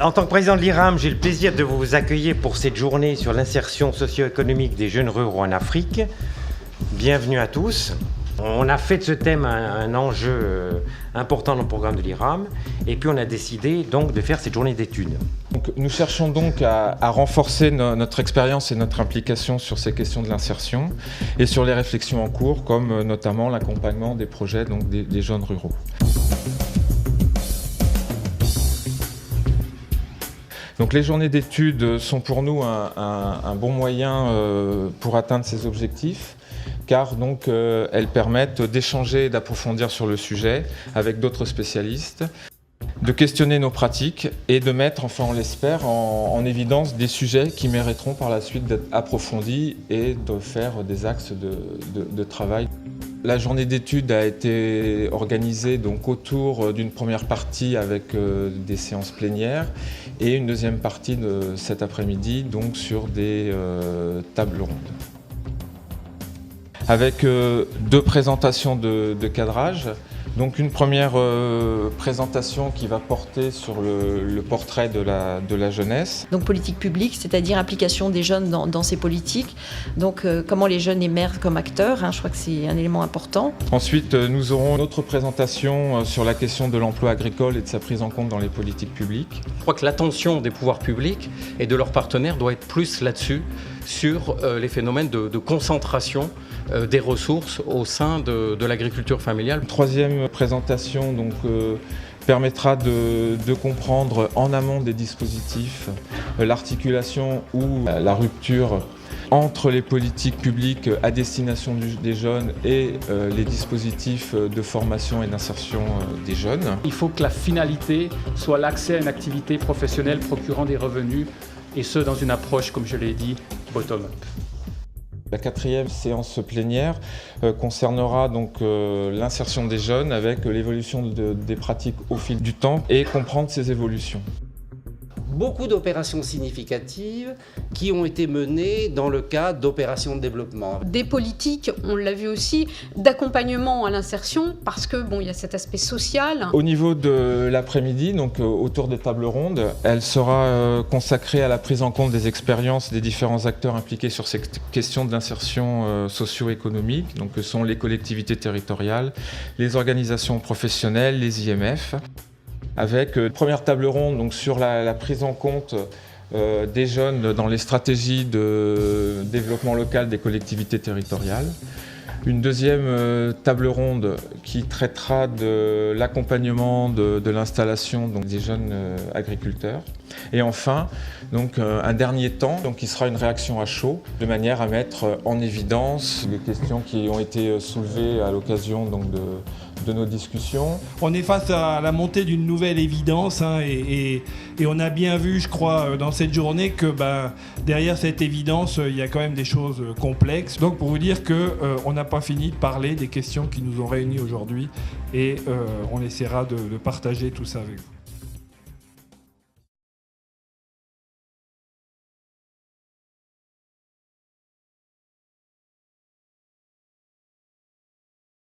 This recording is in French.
En tant que président de l'IRAM, j'ai le plaisir de vous accueillir pour cette journée sur l'insertion socio-économique des jeunes ruraux en Afrique. Bienvenue à tous. On a fait de ce thème un enjeu important dans le programme de l'IRAM et puis on a décidé donc de faire cette journée d'études. Nous cherchons donc à renforcer notre expérience et notre implication sur ces questions de l'insertion et sur les réflexions en cours, comme notamment l'accompagnement des projets donc des jeunes ruraux. Donc les journées d'études sont pour nous un bon moyen pour atteindre ces objectifs, car donc, elles permettent d'échanger et d'approfondir sur le sujet avec d'autres spécialistes, de questionner nos pratiques et de mettre, enfin on l'espère, en évidence des sujets qui mériteront par la suite d'être approfondis et de faire des axes de travail. La journée d'études a été organisée donc autour d'une première partie avec des séances plénières et une deuxième partie de cet après-midi donc sur des tables rondes. Avec deux présentations de cadrage. Donc une première présentation qui va porter sur le portrait de la jeunesse. Donc politique publique, c'est-à-dire implication des jeunes dans ces politiques. Donc comment les jeunes émergent comme acteurs, je crois que c'est un élément important. Ensuite, nous aurons une autre présentation sur la question de l'emploi agricole et de sa prise en compte dans les politiques publiques. Je crois que l'attention des pouvoirs publics et de leurs partenaires doit être plus là-dessus, sur les phénomènes de concentration des ressources au sein de l'agriculture familiale. Troisième présentation donc, permettra de comprendre en amont des dispositifs l'articulation ou la rupture entre les politiques publiques à destination des jeunes et les dispositifs de formation et d'insertion des jeunes. Il faut que la finalité soit l'accès à une activité professionnelle procurant des revenus, et ce dans une approche, comme je l'ai dit, bottom-up. La quatrième séance plénière concernera donc l'insertion des jeunes avec l'évolution des pratiques au fil du temps et comprendre ces évolutions. Beaucoup d'opérations significatives qui ont été menées dans le cadre d'opérations de développement. Des politiques, on l'a vu aussi, d'accompagnement à l'insertion, parce que il y a cet aspect social. Au niveau de l'après-midi, donc autour des tables rondes, elle sera consacrée à la prise en compte des expériences des différents acteurs impliqués sur ces questions de l'insertion socio-économique, donc que sont les collectivités territoriales, les organisations professionnelles, les IMF. Avec une première table ronde donc, sur la prise en compte des jeunes dans les stratégies de développement local des collectivités territoriales. Une deuxième table ronde qui traitera de l'accompagnement de l'installation des jeunes agriculteurs. Et enfin, donc, un dernier temps qui sera une réaction à chaud, de manière à mettre en évidence les questions qui ont été soulevées à l'occasion de nos discussions. On est face à la montée d'une nouvelle évidence et on a bien vu, je crois, dans cette journée que derrière cette évidence, il y a quand même des choses complexes. Donc pour vous dire qu'on n'a pas fini de parler des questions qui nous ont réunis aujourd'hui et on essaiera de partager tout ça avec vous.